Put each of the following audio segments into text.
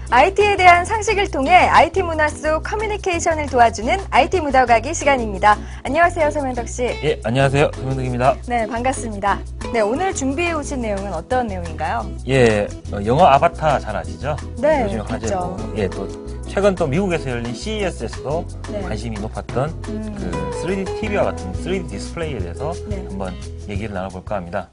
IT에 대한 상식을 통해 IT 문화 속 커뮤니케이션을 도와주는 IT 묻어가기 시간입니다. 안녕하세요, 서명덕 씨. 예, 안녕하세요. 서명덕입니다. 네, 반갑습니다. 네, 오늘 준비해 오신 내용은 어떤 내용인가요? 예, 영어 아바타 잘 아시죠? 네, 요즘 화제고. 그렇죠. 예, 또 최근 또 미국에서 열린 CES에서도 네. 관심이 높았던 그 3D TV와 같은 3D 디스플레이에 대해서 네. 한번 얘기를 나눠볼까 합니다.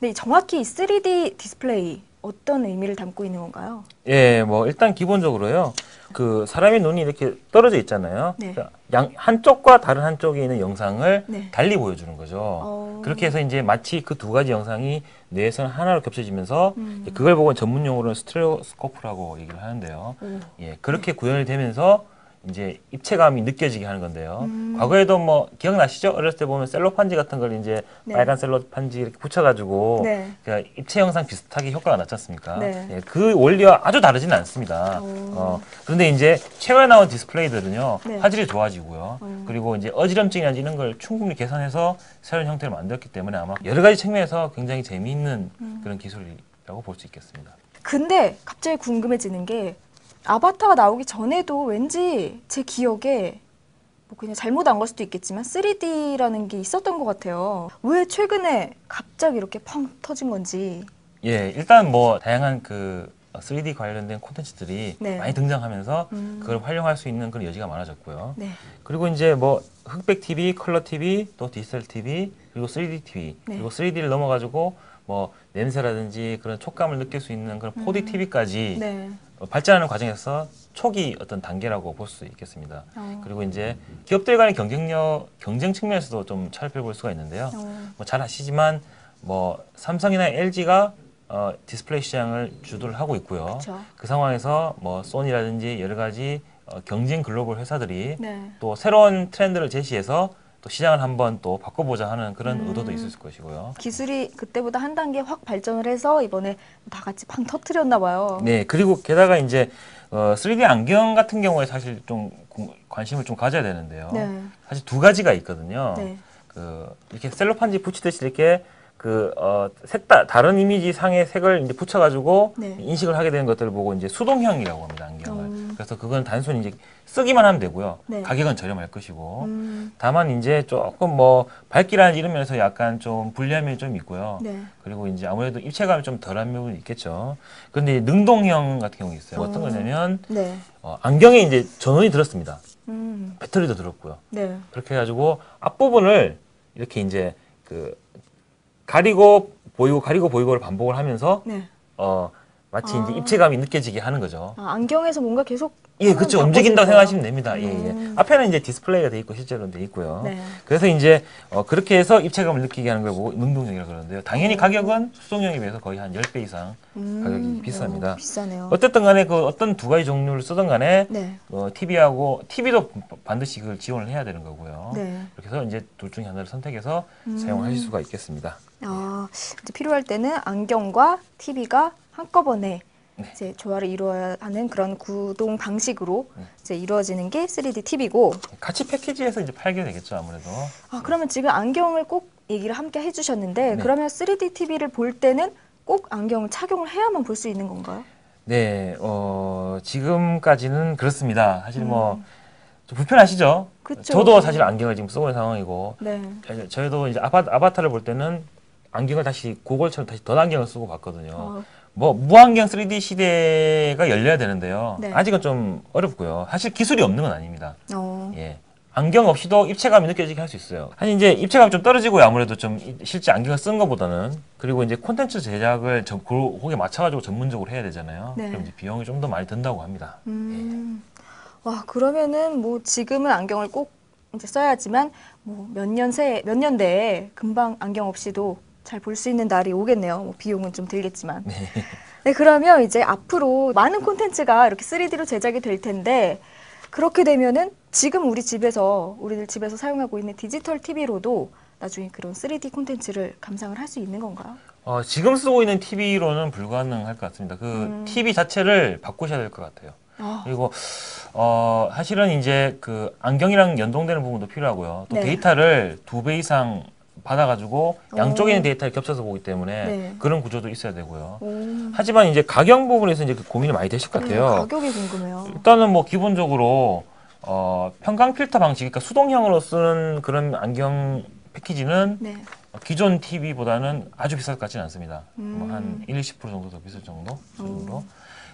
네, 정확히 3D 디스플레이 어떤 의미를 담고 있는 건가요? 예, 뭐 일단 기본적으로요. 그 사람의 눈이 이렇게 떨어져 있잖아요. 네. 그러니까 한쪽과 다른 한쪽에 있는 영상을 네. 달리 보여주는 거죠. 그렇게 해서 이제 마치 그 두 가지 영상이 뇌에서는 하나로 겹쳐지면서 그걸 보고 전문 용어로는 스테레오스코프라고 얘기를 하는데요. 예, 그렇게 구현이 되면서 이제 입체감이 느껴지게 하는 건데요. 과거에도 뭐 기억나시죠? 어렸을 때 보면 셀로 판지 같은 걸 이제 네. 빨간 셀로 판지 이렇게 붙여가지고 네. 그러니까 입체 영상 비슷하게 효과가 났지 않습니까? 네. 예, 그 원리와 아주 다르지는 않습니다. 그런데 이제 최근에 나온 디스플레이들은요, 네. 화질이 좋아지고요. 그리고 이제 어지럼증이나 이런 걸 충분히 계산해서 새로운 형태를 만들었기 때문에 아마 여러 가지 측면에서 굉장히 재미있는 그런 기술이라고 볼 수 있겠습니다. 근데 갑자기 궁금해지는 게 아바타가 나오기 전에도 왠지 제 기억에 뭐 그냥 잘못 안 걸 수도 있겠지만 3D라는 게 있었던 것 같아요. 왜 최근에 갑자기 이렇게 펑 터진 건지. 예, 일단 뭐 다양한 그 3D 관련된 콘텐츠들이 네. 많이 등장하면서 그걸 활용할 수 있는 그런 여지가 많아졌고요. 네. 그리고 이제 뭐 흑백 TV, 컬러 TV, 또 디지털 TV, 그리고 3D TV, 네. 그리고 3D를 넘어가지고 뭐 냄새라든지 그런 촉감을 느낄 수 있는 그런 4D TV까지 네. 발전하는 과정에서 초기 어떤 단계라고 볼 수 있겠습니다. 그리고 이제 기업들 간의 경쟁 측면에서도 좀 살펴볼 수가 있는데요. 뭐 잘 아시지만 뭐 삼성이나 LG가 디스플레이 시장을 주도를 하고 있고요. 그쵸. 그 상황에서 뭐 소니라든지 여러 가지 경쟁 글로벌 회사들이 네. 또 새로운 트렌드를 제시해서 또 시장을 한번 또 바꿔보자 하는 그런 의도도 있을 것이고요. 기술이 그때보다 한 단계 확 발전을 해서 이번에 다 같이 팡 터트렸나 봐요. 네, 그리고 게다가 이제 3D 안경 같은 경우에 사실 좀 관심을 좀 가져야 되는데요. 네. 사실 두 가지가 있거든요. 네. 그 이렇게 셀로판지 붙이듯이 이렇게 다른 이미지 상의 색을 이제 붙여가지고 네. 인식을 하게 되는 것들을 보고 이제 수동형이라고 합니다, 안경을. 그래서 그건 단순히 이제 쓰기만 하면 되고요. 네. 가격은 저렴할 것이고. 다만 이제 조금 뭐 밝기라는 이런 면에서 약간 좀 불리한 면이 좀 있고요. 네. 그리고 이제 아무래도 입체감이 좀 덜한 부분이 있겠죠. 그런데 능동형 같은 경우 있어요. 어떤 거냐면 네. 안경에 이제 전원이 들었습니다. 배터리도 들었고요. 네. 그렇게 해가지고 앞부분을 이렇게 이제 가리고 보이고를 반복을 하면서 네. 마치 이제 입체감이 느껴지게 하는 거죠. 안경에서 뭔가 계속 예, 그렇죠. 움직인다고 생각하시면 됩니다. 예, 예. 앞에는 이제 디스플레이가 돼 있고 실제로는 돼 있고요. 네. 그래서 이제 그렇게 해서 입체감을 느끼게 하는 걸 보고 능동형이라고 그러는데요. 당연히 가격은 수동형에 비해서 거의 한 10배 이상 가격이 비쌉니다. 비싸네요. 어쨌든 간에 그 어떤 두 가지 종류를 쓰던 간에 네. TV도 반드시 그걸 지원을 해야 되는 거고요. 네. 그렇게 해서 이제 둘 중에 하나를 선택해서 사용하실 수가 있겠습니다. 이제 필요할 때는 안경과 TV가 한꺼번에 네. 이제 조화를 이루어야 하는 그런 구동 방식으로 이제 이루어지는 게 3D TV고. 같이 패키지에서 이제 팔게 되겠죠, 아무래도. 그러면 지금 안경을 꼭 얘기를 함께 해주셨는데 네. 그러면 3D TV를 볼 때는 꼭 안경을 착용을 해야만 볼 수 있는 건가요? 네, 지금까지는 그렇습니다. 사실 뭐 좀 불편하시죠? 그쵸. 저도 사실 안경을 지금 쓰고 있는 상황이고, 네. 저희도 이제 아바타를 볼 때는 안경을 다시 고글처럼 다시 덧 안경을 쓰고 봤거든요. 뭐 무안경 3D 시대가 열려야 되는데요. 네. 아직은 좀 어렵고요. 사실 기술이 없는 건 아닙니다. 어. 예. 안경 없이도 입체감이 느껴지게 할 수 있어요. 사실 이제 입체감이 좀 떨어지고요. 아무래도 좀 실제 안경을 쓴 것보다는. 그리고 이제 콘텐츠 제작을 거기에 맞춰가지고 전문적으로 해야 되잖아요. 네. 그럼 이제 비용이 좀 더 많이 든다고 합니다. 와, 그러면은 뭐 지금은 안경을 꼭 이제 써야지만 뭐 몇 년 내에 금방 안경 없이도 잘 볼 수 있는 날이 오겠네요. 뭐 비용은 좀 들겠지만. 네, 그러면 이제 앞으로 많은 콘텐츠가 이렇게 3D로 제작이 될 텐데 그렇게 되면은 지금 우리들 집에서 사용하고 있는 디지털 TV로도 나중에 그런 3D 콘텐츠를 감상을 할 수 있는 건가요? 지금 쓰고 있는 TV로는 불가능할 것 같습니다. 그 TV 자체를 바꾸셔야 될 것 같아요. 그리고 사실은 이제 그 안경이랑 연동되는 부분도 필요하고요. 또 네. 데이터를 2배 이상 받아가지고 양쪽에 있는 오. 데이터를 겹쳐서 보기 때문에 네. 그런 구조도 있어야 되고요. 오. 하지만 이제 가격 부분에서 이제 고민이 많이 되실 것 같아요. 가격이 궁금해요. 일단은 뭐 기본적으로 편광 필터 방식, 그러니까 수동형으로 쓰는 그런 안경 패키지는 네. 기존 TV보다는 아주 비쌀 것 같지는 않습니다. 뭐 한 1, 20% 정도 더 비쌀 정도 수준으로.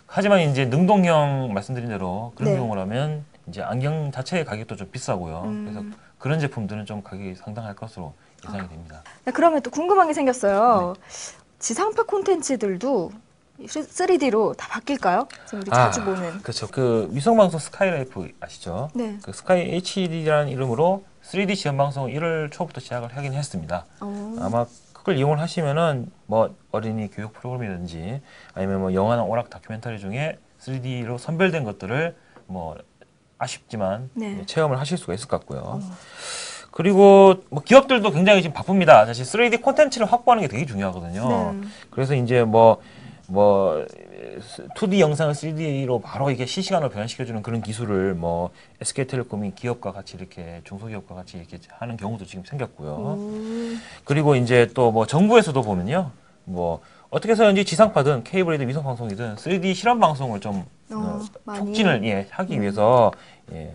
하지만 이제 능동형 말씀드린 대로 그런 네. 경우라면 이제 안경 자체의 가격도 좀 비싸고요. 그래서 그런 제품들은 좀 가격이 상당할 것으로 예상이 됩니다. 네, 그러면 또 궁금한 게 생겼어요. 지상파 콘텐츠들도 3D로 다 바뀔까요? 지금 우리 자주 보는. 그렇죠. 그 위성방송 스카이라이프 아시죠? 네. 그 스카이 HD라는 이름으로 3D 시험 방송을 1월 초부터 시작을 하긴 했습니다. 아마 그걸 이용을 하시면은 뭐 어린이 교육 프로그램이든지 아니면 뭐 영화나 오락 다큐멘터리 중에 3D로 선별된 것들을 뭐 아쉽지만 네. 체험을 하실 수가 있을 것 같고요. 그리고 뭐 기업들도 굉장히 지금 바쁩니다. 사실 3D 콘텐츠를 확보하는 게 되게 중요하거든요. 네. 그래서 이제 뭐 2D 영상을 3D로 바로 이게 실시간으로 변환시켜주는 그런 기술을 뭐 SK텔레콤이 기업과 같이 이렇게 중소기업과 같이 이렇게 하는 경우도 지금 생겼고요. 그리고 이제 또 뭐 정부에서도 보면요, 뭐 어떻게 해서든지 지상파든 케이블이든 위성방송이든 3D 실험 방송을 좀 많이. 촉진을 하기 위해서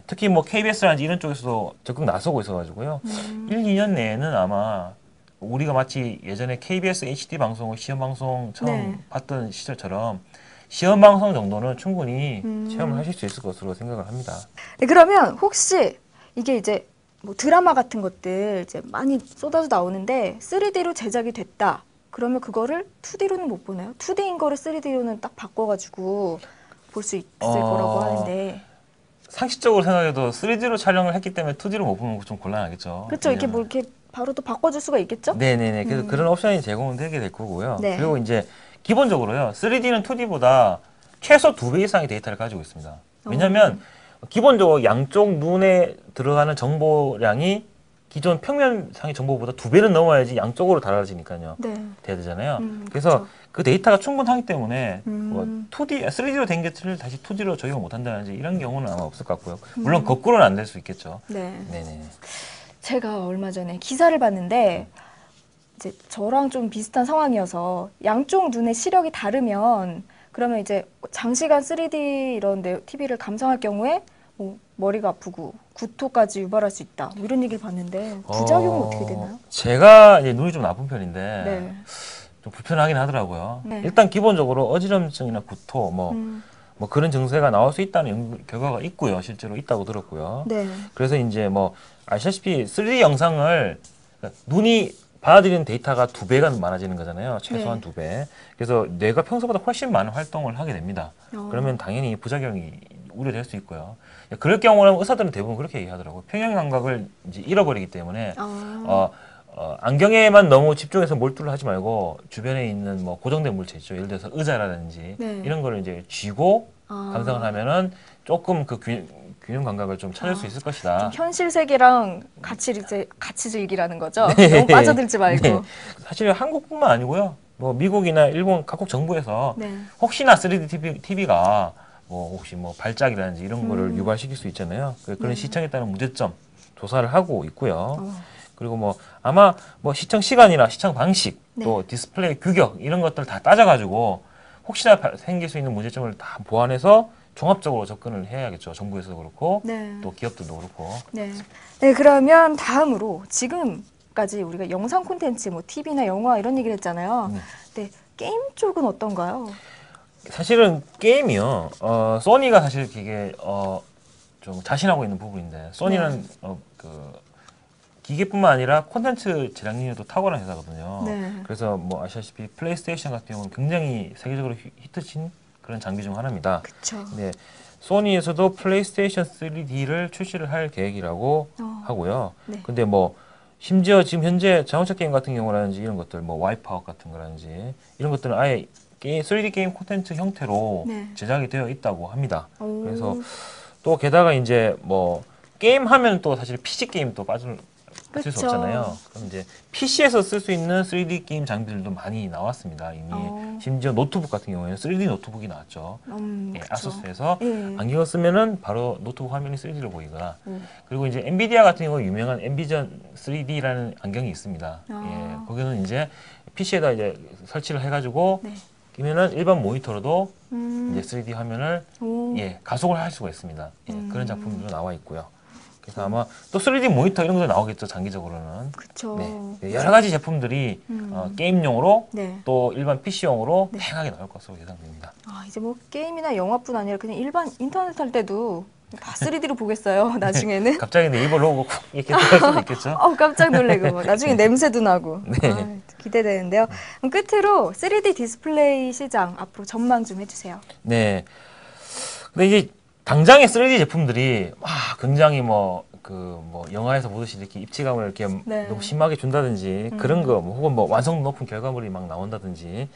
특히 뭐 KBS라든지 이런 쪽에서도 적극 나서고 있어가지고요. 1, 2년 내에는 아마 우리가 마치 예전에 KBS HD 방송을 시험 방송 처음 네. 봤던 시절처럼 시험 방송 정도는 충분히 체험을 하실 수 있을 것으로 생각을 합니다. 네, 그러면 혹시 이게 이제 뭐 드라마 같은 것들 이제 많이 쏟아져 나오는데 3D로 제작이 됐다. 그러면 그거를 2D로는 못 보나요? 2D인 거를 3D로는 딱 바꿔가지고 볼 수 있을 거라고 하는데. 상식적으로 생각해도 3D로 촬영을 했기 때문에 2D로 못 보는 거 좀 곤란하겠죠. 그렇죠. 이렇게 뭐 이렇게 바로 또 바꿔줄 수가 있겠죠? 네네네. 그래서 그런 옵션이 제공되게 될 거고요. 네. 그리고 이제 기본적으로요, 3D는 2D보다 최소 2배 이상의 데이터를 가지고 있습니다. 왜냐하면 기본적으로 양쪽 눈에 들어가는 정보량이 기존 평면상의 정보보다 2배는 넘어야지 양쪽으로 달라지니까요. 네. 돼야 되잖아요. 그래서 그쵸. 그 데이터가 충분하기 때문에 뭐 3D로 된 것을 다시 2D로 적용 못한다든지 이런 경우는 아마 없을 것 같고요. 물론 거꾸로는 안 될 수 있겠죠. 네. 네네. 제가 얼마 전에 기사를 봤는데 이제 저랑 좀 비슷한 상황이어서 양쪽 눈의 시력이 다르면 그러면 이제 장시간 3D 이런 TV를 감상할 경우에 뭐 머리가 아프고 구토까지 유발할 수 있다. 뭐 이런 얘기를 봤는데 부작용은 어떻게 되나요? 제가 이제 눈이 좀 나쁜 편인데 네. 좀 불편하긴 하더라고요. 네. 일단 기본적으로 어지럼증이나 구토 뭐 그런 증세가 나올 수 있다는 결과가 있고요. 실제로 있다고 들었고요. 네. 그래서 이제 뭐 아시다시피 3D 영상을 그러니까 눈이 받아들이는 데이터가 2배가 많아지는 거잖아요. 최소한 네. 2배. 그래서 뇌가 평소보다 훨씬 많은 활동을 하게 됩니다. 그러면 당연히 부작용이 우려될 수 있고요. 그럴 경우는 의사들은 대부분 그렇게 얘기하더라고요. 평형 감각을 이제 잃어버리기 때문에 안경에만 너무 집중해서 몰두를 하지 말고 주변에 있는 뭐 고정된 물체 있죠. 예를 들어서 의자라든지 네. 이런 거를 이제 쥐고 감상을 하면은 조금 그 균형 감각을 좀 찾을 수 있을 것이다. 현실 세계랑 같이 이제 같이 즐기라는 거죠. 너무 빠져들지 말고. 네. 사실 한국뿐만 아니고요. 뭐 미국이나 일본 각국 정부에서 네. 혹시나 3D TV가 뭐 혹시 뭐 발작이라든지 이런 거를 유발시킬 수 있잖아요. 그런 시청에 따른 문제점 조사를 하고 있고요. 그리고 뭐 아마 뭐 시청 시간이나 시청 방식 또 디스플레이 규격 이런 것들 다 따져가지고 혹시나 생길 수 있는 문제점을 다 보완해서 종합적으로 접근을 해야겠죠. 정부에서도 그렇고 네. 또 기업들도 그렇고. 네. 네, 그러면 다음으로 지금까지 우리가 영상 콘텐츠 뭐 TV나 영화 이런 얘기를 했잖아요. 네. 게임 쪽은 어떤가요? 사실은 게임이요. 소니가 사실 되게 좀 자신하고 있는 부분인데 소니는 그 기계뿐만 아니라 콘텐츠 제작력도 탁월한 회사거든요. 네. 그래서 뭐 아시다시피 플레이스테이션 같은 경우는 굉장히 세계적으로 히트친 그런 장비 중 하나입니다. 그렇죠. 네, 소니에서도 플레이스테이션 3D를 출시를 할 계획이라고 하고요. 네. 근데 뭐 심지어 지금 현재 자동차 게임 같은 경우라든지 이런 것들, 뭐 와이프아웃 같은 거라든지 이런 것들은 아예 3D 게임 콘텐츠 형태로 네. 제작이 되어 있다고 합니다. 오. 그래서 또 게다가 이제 뭐 게임 하면 또 사실 PC 게임 또 빠질 쓸 수 그쵸. 없잖아요. 그럼 이제 PC에서 쓸 수 있는 3D 게임 장비들도 많이 나왔습니다. 이미 심지어 노트북 같은 경우에는 3D 노트북이 나왔죠. 예, 그쵸. 아수스에서 예. 안경을 쓰면은 바로 노트북 화면이 3D로 보이거나 음. 그리고 이제 엔비디아 같은 경우 유명한 엔비전 3D라는 안경이 있습니다. 아. 예, 거기는 이제 PC에다 이제 설치를 해가지고 네. 끼면은 일반 모니터로도 음. 이제 3D 화면을 오. 예, 가속을 할 수가 있습니다. 예, 그런 작품들도 나와 있고요. 그래서 아마 또 3D 모니터 이런 것도 나오겠죠, 장기적으로는. 그쵸. 네, 여러 가지 제품들이 게임용으로 네. 또 일반 PC용으로 다양하게 나올 것으로 예상됩니다. 아, 이제 뭐 게임이나 영화뿐 아니라 그냥 일반 인터넷 할 때도 다 3D로 보겠어요. 나중에는. 갑자기 네이버 로고 쿡 이렇게 들어갈 수도 있겠죠. 깜짝 놀래고 뭐 나중에 냄새도 나고. 네. 아, 기대되는데요. 그럼 끝으로 3D 디스플레이 시장 앞으로 전망 좀 해주세요. 네. 근데 이제 당장의 3D 제품들이 굉장히 영화에서 보듯이 이렇게 입체감을 이렇게 네. 너무 심하게 준다든지 그런 거, 혹은 완성도 높은 결과물이 막 나온다든지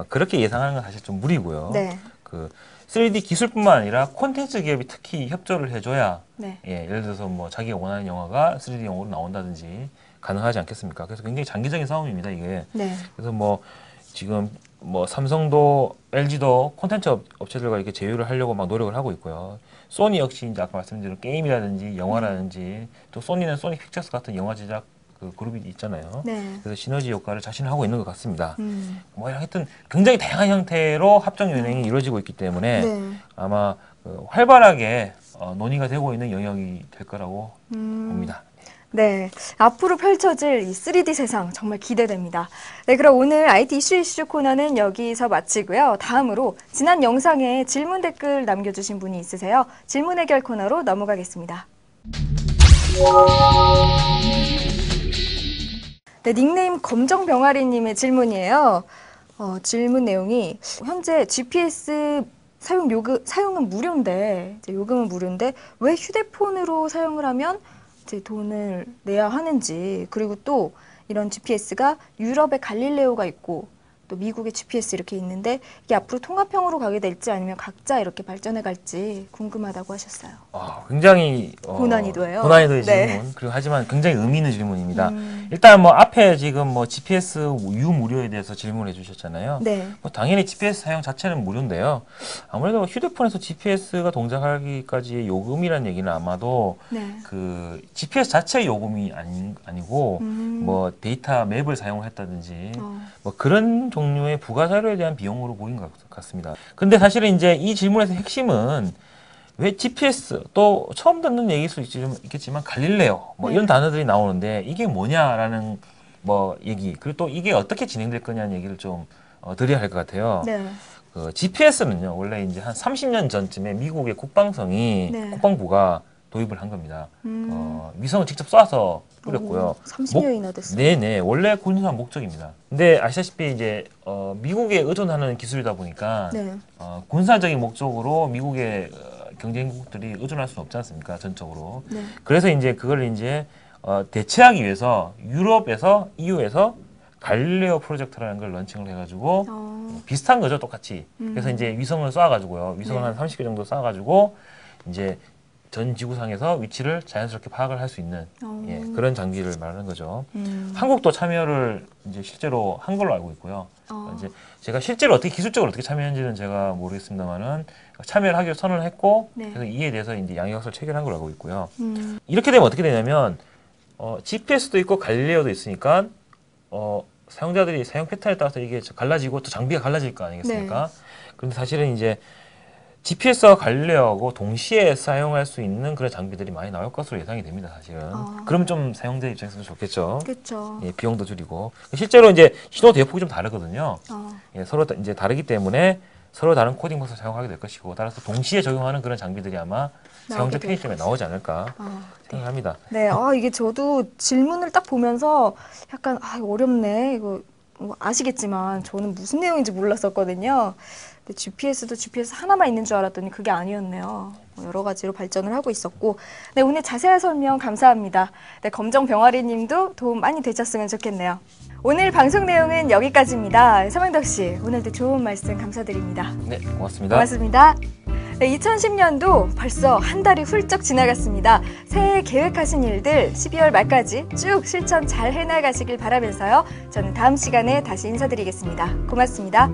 그렇게 예상하는 건 사실 좀 무리고요. 네. 그 3D 기술뿐만 아니라 콘텐츠 기업이 특히 협조를 해줘야 네. 예, 예를 들어서 자기가 원하는 영화가 3D용으로 나온다든지 가능하지 않겠습니까? 그래서 굉장히 장기적인 싸움입니다, 이게. 네. 그래서 지금 삼성도 LG도 콘텐츠 업체들과 이렇게 제휴를 하려고 막 노력을 하고 있고요. 소니 역시 이제 아까 말씀드린 게임이라든지 영화라든지 또 소니는 소니 픽처스 같은 영화 제작 그 그룹이 있잖아요. 네. 그래서 시너지 효과를 자신을 하고 있는 것 같습니다. 하여튼 굉장히 다양한 형태로 합작 연행이 이루어지고 있기 때문에 네. 아마 활발하게 논의가 되고 있는 영역이 될 거라고 봅니다. 네, 앞으로 펼쳐질 이 3D 세상 정말 기대됩니다. 네, 그럼 오늘 IT 이슈 코너는 여기서 마치고요. 다음으로 지난 영상에 질문 댓글 남겨주신 분이 있으세요. 질문 해결 코너로 넘어가겠습니다. 네, 닉네임 검정병아리님의 질문이에요. 질문 내용이 현재 GPS 사용은 무료인데, 이제 요금은 무료인데 왜 휴대폰으로 사용을 하면 이제 돈을 내야 하는지, 그리고 또 이런 GPS가 유럽에 갈릴레오가 있고 또 미국의 GPS 이렇게 있는데 이게 앞으로 통합형으로 가게 될지 아니면 각자 이렇게 발전해 갈지 궁금하다고 하셨어요. 굉장히 고난이도예요. 고난이도의 네. 질문. 그리고 하지만 굉장히 의미 있는 질문입니다. 일단 앞에 지금 GPS 유무료에 대해서 질문해 주셨잖아요. 네. 당연히 GPS 사용 자체는 무료인데요. 아무래도 휴대폰에서 GPS가 동작하기까지의 요금이라는 얘기는 아마도 네. 그 GPS 자체의 요금이 아니고 데이터 맵을 사용을 했다든지 그런 종류의 부가자료에 대한 비용으로 보인 것 같습니다. 근데 사실은 이제 이 질문에서 핵심은 왜 GPS, 또 처음 듣는 얘기일 수 있겠지만 갈릴레오 이런 단어들이 나오는데 이게 뭐냐라는 얘기, 그리고 또 이게 어떻게 진행될 거냐는 얘기를 좀 드려야 할 것 같아요. 네. GPS는요 원래 이제 한 30년 전쯤에 미국의 국방부가 도입을 한 겁니다. 위성을 직접 쏴서 뿌렸고요. 30년이나 됐어요. 네네, 원래 군사 목적입니다. 근데 아시다시피 이제 미국에 의존하는 기술이다 보니까 네. 군사적인 목적으로 미국의 경쟁국들이 의존할 수는 없지 않습니까? 전적으로. 네. 그래서 이제 그걸 이제 대체하기 위해서 유럽에서 EU에서 갈릴레오 프로젝트라는 걸 런칭을 해가지고 비슷한 거죠, 똑같이. 그래서 이제 위성을 쏴가지고요. 위성을 한 30개 정도 쏴가지고 이제 전 지구상에서 위치를 자연스럽게 파악을 할 수 있는 그런 장비를 말하는 거죠. 한국도 참여를 이제 실제로 한 걸로 알고 있고요. 이제 제가 실제로 기술적으로 어떻게 참여했는지는 제가 모르겠습니다만은 참여를 하기로 선언을 했고, 그래서 이에 대해서 이제 양해각서를 체결한 걸로 알고 있고요. 이렇게 되면 어떻게 되냐면 GPS도 있고 갈릴레오도 있으니까 사용자들이 사용 패턴에 따라서 이게 갈라지고 또 장비가 갈라질 거 아니겠습니까? 그런데 사실은 이제 GPS와 갈릴레오하고 동시에 사용할 수 있는 그런 장비들이 많이 나올 것으로 예상이 됩니다, 사실은. 그럼 좀 사용자 입장에서는 좋겠죠. 그렇죠. 예, 비용도 줄이고. 실제로 이제 신호 대폭이 좀 다르거든요. 예, 서로 이제 다르기 때문에 서로 다른 코딩 버스를 사용하게 될 것이고, 따라서 동시에 적용하는 그런 장비들이 아마 사용자 편의점에 나오지 않을까 생각합니다. 네, 이게 저도 질문을 딱 보면서 약간 이거 어렵네. 이거 아시겠지만 저는 무슨 내용인지 몰랐었거든요. 근데 GPS도 GPS 하나만 있는 줄 알았더니 그게 아니었네요. 여러 가지로 발전을 하고 있었고. 네, 오늘 자세한 설명 감사합니다. 네, 검정병아리 님도 도움 많이 되셨으면 좋겠네요. 오늘 방송 내용은 여기까지입니다. 서명덕 씨, 오늘도 좋은 말씀 감사드립니다. 네, 고맙습니다. 고맙습니다. 네, 2010년도 벌써 한 달이 훌쩍 지나갔습니다. 새해 계획하신 일들 12월 말까지 쭉 실천 잘 해나가시길 바라면서요. 저는 다음 시간에 다시 인사드리겠습니다. 고맙습니다.